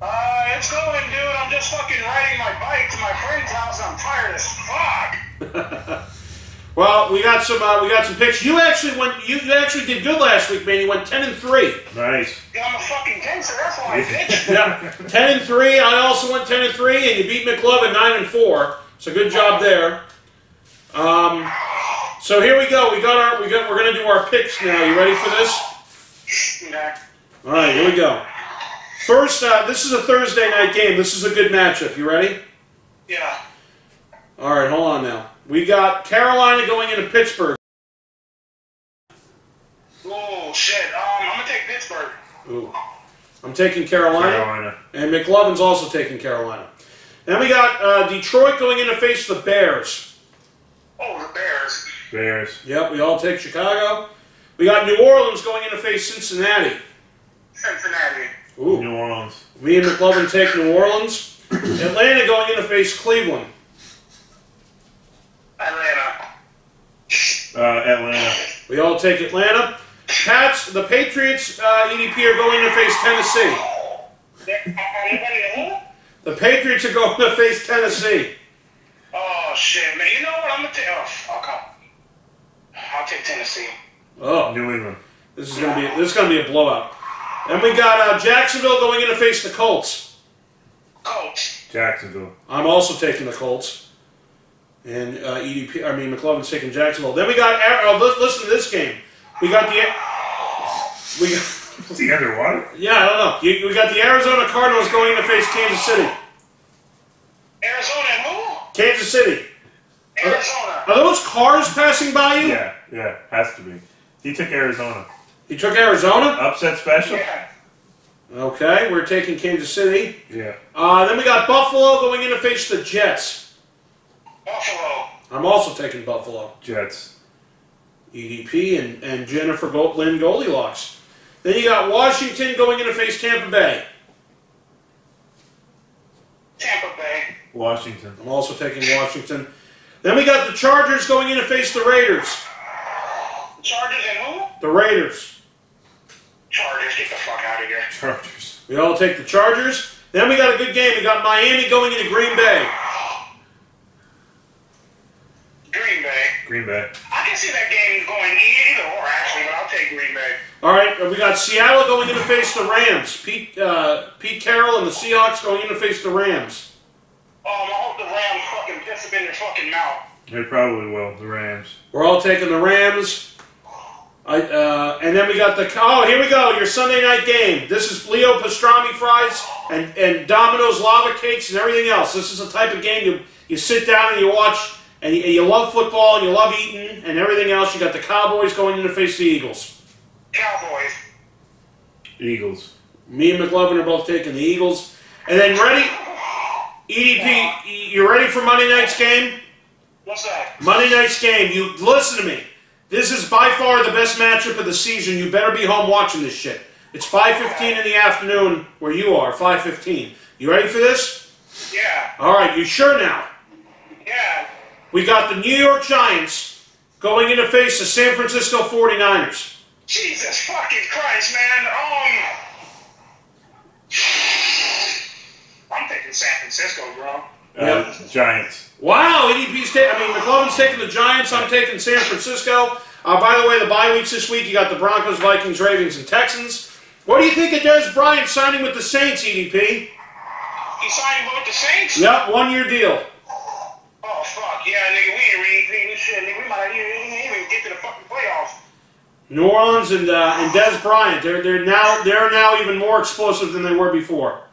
It's going, dude. I'm just fucking riding my bike to my friend's house. I'm tired as fuck. Well, we got some picks. You actually did good last week, man. You went 10-3. Nice. Yeah, I'm a fucking gangster. That's why, bitch. Yeah, 10-3. I also went 10-3, and you beat Mclovein 9-4. So good job there. So here we go. We're gonna do our picks now. You ready for this? Yeah. All right, here we go. First, this is a Thursday night game. This is a good matchup. You ready? Yeah. All right, hold on now. We got Carolina going into Pittsburgh. Oh, shit. I'm going to take Pittsburgh. Ooh. I'm taking Carolina. And McLovin's also taking Carolina. Then we got Detroit going in to face the Bears. Oh, the Bears. Bears. Yep, we all take Chicago. We got New Orleans going in to face Cincinnati. Cincinnati. Ooh. New Orleans. Me and McLovein take New Orleans. Atlanta going in to face Cleveland. Atlanta. We all take Atlanta. The Patriots, EDP, are going to face Tennessee. The Patriots are going to face Tennessee. Oh, shit, man. You know what? I'm going to take... Oh, fuck. I'll take Tennessee. Oh. New England. This is gonna be a blowout. And we got Jacksonville going in to face the Colts. Colts. Jacksonville. I'm also taking the Colts. And McLovin's taking Jacksonville. Then we got listen to this game. We got Is he underwater? Yeah, I don't know. We got the Arizona Cardinals going to face Kansas City. Arizona and who? Kansas City. Arizona. Are those cars passing by you? Yeah, has to be. He took Arizona. He took Arizona? Upset special? Yeah. Okay, we're taking Kansas City. Yeah. Then we got Buffalo going in to face the Jets. Buffalo. I'm also taking Buffalo. Jets. EDP and Jennifer Lynn Goldilocks. Then you got Washington going in to face Tampa Bay. Tampa Bay. Washington. I'm also taking Washington. Then we got the Chargers going in to face the Raiders. Chargers and who? The Raiders. Chargers, get the fuck out of here. Chargers. We all take the Chargers. Then we got a good game. We got Miami going into Green Bay. Green Bay. I can see that game going either or, actually, but I'll take Green Bay. All right, we got Seattle going in to face the Rams. Pete Carroll and the Seahawks going in to face the Rams. I hope the Rams fucking piss up in their fucking mouth. They probably will, the Rams. We're all taking the Rams. And then we got here we go, your Sunday night game. This is Leo pastrami fries and Domino's lava cakes and everything else. This is the type of game you sit down and you watch, and you love football and you love eating and everything else. You got the Cowboys going in to face the Eagles. Cowboys. Eagles. Me and McLovein are both taking the Eagles. And then ready? EDP, you ready for Monday night's game? What's that? Monday night's game. You listen to me. This is by far the best matchup of the season. You better be home watching this shit. It's 5:15 in the afternoon where you are, 5:15. You ready for this? Yeah. All right, you sure now? Yeah. We got the New York Giants going in to face the San Francisco 49ers. Jesus fucking Christ, man. I'm thinking San Francisco, bro. Giants. Wow, EDP's McLovin's taking the Giants. I'm taking San Francisco. By the way, the bye weeks this week, you got the Broncos, Vikings, Ravens, and Texans. What do you think of Des Bryant signing with the Saints, EDP? He signed with the Saints? Yep, 1 year deal. Oh, fuck. Yeah, nigga, we ain't really shit. Nigga, we might even get to the fucking playoffs. New Orleans and Des Bryant, they're now even more explosive than they were before.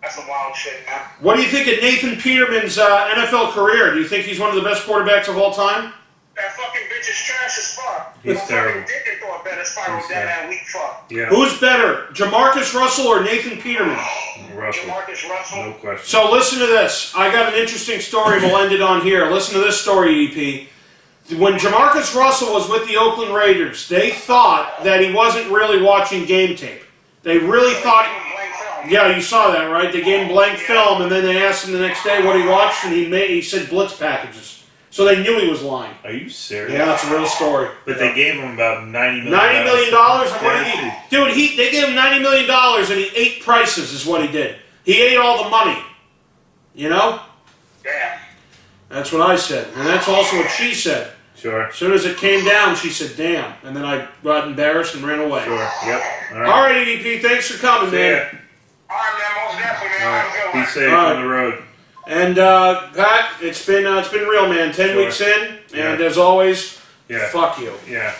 That's some wild shit, man. What do you think of Nathan Peterman's NFL career? Do you think he's one of the best quarterbacks of all time? That fucking bitch is trash as fuck. He's terrible. Dick and throw a better spiral down that weak fuck. Yeah. Who's better, Jamarcus Russell or Nathan Peterman? Russell. Jamarcus Russell. No question. So listen to this. I got an interesting story. We'll end it on here. Listen to this story, EP. When Jamarcus Russell was with the Oakland Raiders, they thought that he wasn't really watching game tape. They really thought... Yeah, you saw that, right? They gave him blank film, and then they asked him the next day what he watched, and he said blitz packages. So they knew he was lying. Are you serious? Yeah, it's a real story. But they gave him about $90 million. $90 million? What did he... Dude, they gave him $90 million, and he ate prices is what he did. He ate all the money. You know? Damn. That's what I said. And that's also what she said. Sure. As soon as it came down, she said, damn. And then I got embarrassed and ran away. Sure. Yep. All right, EDP, thanks for coming, man. All right, man, most definitely, man. All Have a good right. one. Be safe All on the road. And Pat, it's been real, man. 10 weeks in, and as always, Yeah. fuck you. Yeah.